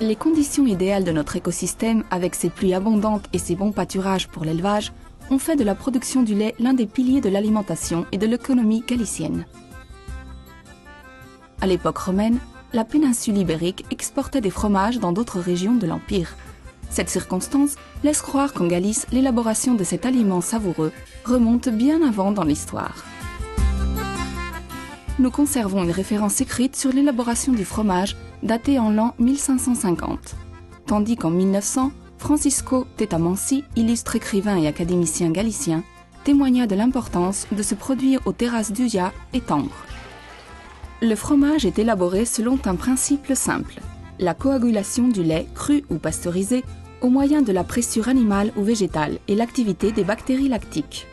Les conditions idéales de notre écosystème, avec ses pluies abondantes et ses bons pâturages pour l'élevage, ont fait de la production du lait l'un des piliers de l'alimentation et de l'économie galicienne. À l'époque romaine, la péninsule ibérique exportait des fromages dans d'autres régions de l'Empire. Cette circonstance laisse croire qu'en Galice, l'élaboration de cet aliment savoureux remonte bien avant dans l'histoire. Nous conservons une référence écrite sur l'élaboration du fromage datée en l'an 1550, tandis qu'en 1900, Francisco Tetamansi, illustre écrivain et académicien galicien, témoigna de l'importance de ce produit aux terrasses d'Uya et Tangres. Le fromage est élaboré selon un principe simple, la coagulation du lait cru ou pasteurisé au moyen de la pressure animale ou végétale et l'activité des bactéries lactiques.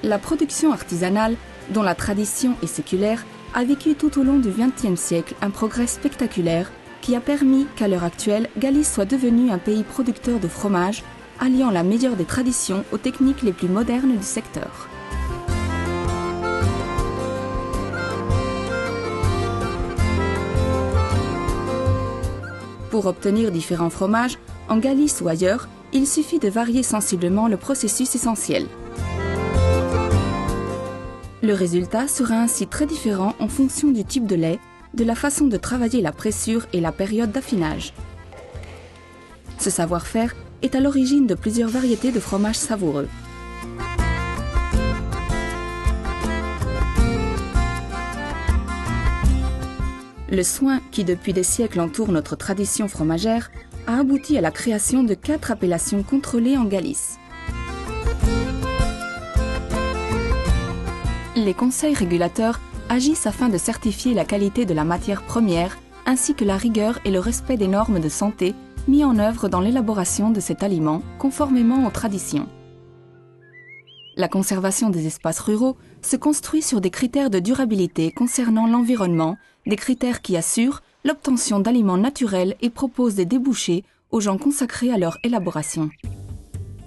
La production artisanale, dont la tradition est séculaire, a vécu tout au long du XXe siècle un progrès spectaculaire qui a permis qu'à l'heure actuelle, Galice soit devenue un pays producteur de fromage, alliant la meilleure des traditions aux techniques les plus modernes du secteur. Pour obtenir différents fromages, en Galice ou ailleurs, il suffit de varier sensiblement le processus essentiel. Le résultat sera ainsi très différent en fonction du type de lait, de la façon de travailler la pressure et la période d'affinage. Ce savoir-faire est à l'origine de plusieurs variétés de fromages savoureux. Le soin qui depuis des siècles entoure notre tradition fromagère a abouti à la création de 4 appellations contrôlées en Galice. Les conseils régulateurs agissent afin de certifier la qualité de la matière première ainsi que la rigueur et le respect des normes de santé mis en œuvre dans l'élaboration de cet aliment conformément aux traditions. La conservation des espaces ruraux se construit sur des critères de durabilité concernant l'environnement, des critères qui assurent l'obtention d'aliments naturels et proposent des débouchés aux gens consacrés à leur élaboration.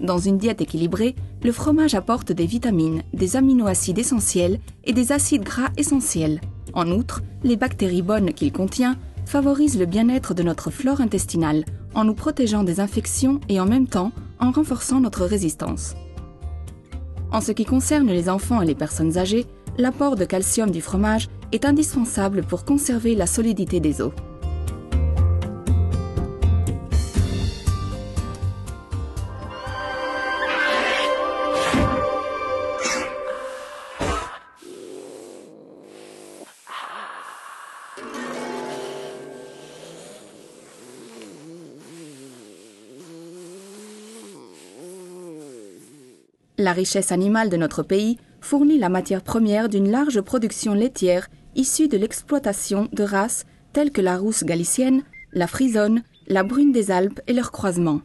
Dans une diète équilibrée, le fromage apporte des vitamines, des aminoacides essentiels et des acides gras essentiels. En outre, les bactéries bonnes qu'il contient favorisent le bien-être de notre flore intestinale en nous protégeant des infections et en même temps en renforçant notre résistance. En ce qui concerne les enfants et les personnes âgées, l'apport de calcium du fromage est indispensable pour conserver la solidité des os. La richesse animale de notre pays fournit la matière première d'une large production laitière issue de l'exploitation de races telles que la rousse galicienne, la frisonne, la brune des Alpes et leurs croisements.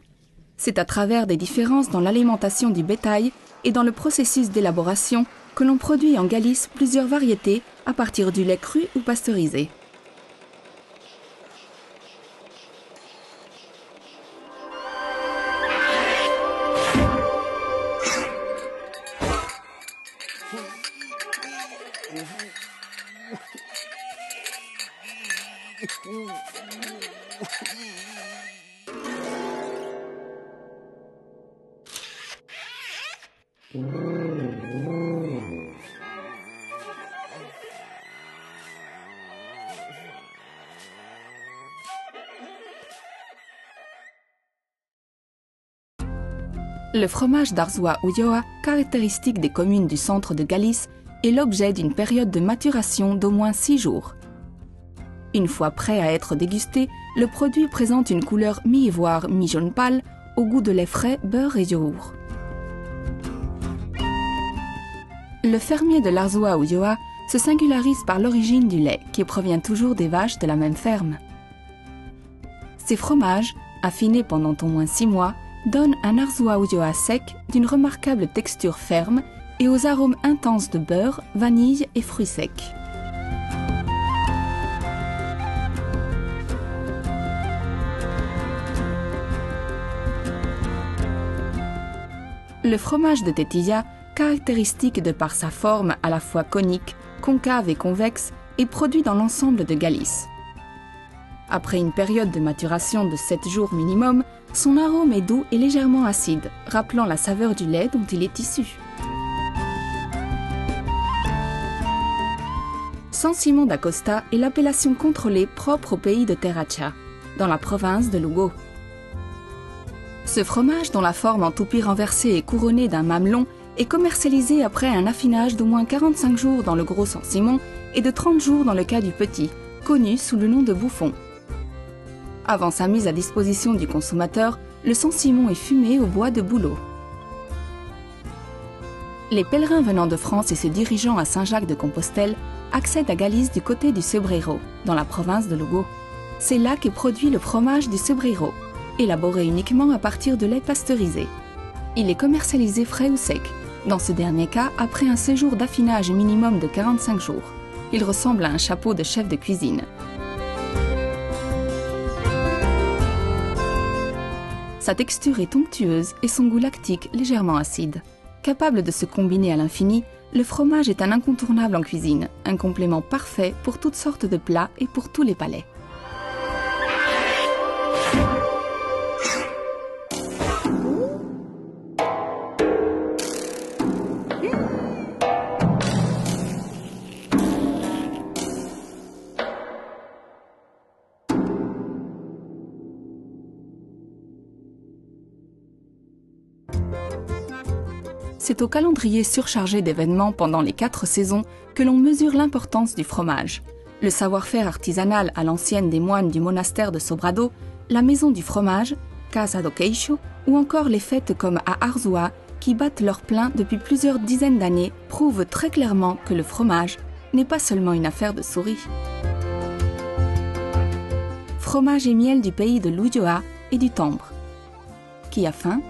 C'est à travers des différences dans l'alimentation du bétail et dans le processus d'élaboration que l'on produit en Galice plusieurs variétés à partir du lait cru ou pasteurisé. Le fromage d'Arzua-Ulloa, caractéristique des communes du centre de Galice, est l'objet d'une période de maturation d'au moins 6 jours. Une fois prêt à être dégusté, le produit présente une couleur mi-ivoire, mi-jaune pâle, au goût de lait frais, beurre et yogourt. Le fermier de l'Arzua Ulloa se singularise par l'origine du lait qui provient toujours des vaches de la même ferme. Ces fromages, affinés pendant au moins 6 mois, donnent un Arzua Ulloa sec d'une remarquable texture ferme et aux arômes intenses de beurre, vanille et fruits secs. Le fromage de Tetilla, caractéristique de par sa forme à la fois conique, concave et convexe, est produit dans l'ensemble de Galice. Après une période de maturation de 7 jours minimum, son arôme est doux et légèrement acide, rappelant la saveur du lait dont il est issu. San Simón da Costa est l'appellation contrôlée propre au pays de Terracha, dans la province de Lugo. Ce fromage, dont la forme en toupie renversée est couronnée d'un mamelon, est commercialisé après un affinage d'au moins 45 jours dans le gros San Simón et de 30 jours dans le cas du petit, connu sous le nom de bouffon. Avant sa mise à disposition du consommateur, le San Simón est fumé au bois de bouleau. Les pèlerins venant de France et se dirigeant à Saint-Jacques-de-Compostelle accèdent à Galice du côté du Cebreiro, dans la province de Lugo. C'est là qu'est produit le fromage du Cebreiro, élaboré uniquement à partir de lait pasteurisé. Il est commercialisé frais ou sec, dans ce dernier cas après un séjour d'affinage minimum de 45 jours. Il ressemble à un chapeau de chef de cuisine. Sa texture est onctueuse et son goût lactique légèrement acide. Capable de se combiner à l'infini, le fromage est un incontournable en cuisine, un complément parfait pour toutes sortes de plats et pour tous les palais. C'est au calendrier surchargé d'événements pendant les 4 saisons que l'on mesure l'importance du fromage. Le savoir-faire artisanal à l'ancienne des moines du monastère de Sobrado, la maison du fromage, Casa do Queixo, ou encore les fêtes comme à Arzua, qui battent leur plein depuis plusieurs dizaines d'années, prouvent très clairement que le fromage n'est pas seulement une affaire de souris. Fromage et miel du pays de l'Ulloa et du Tambre. Qui a faim ?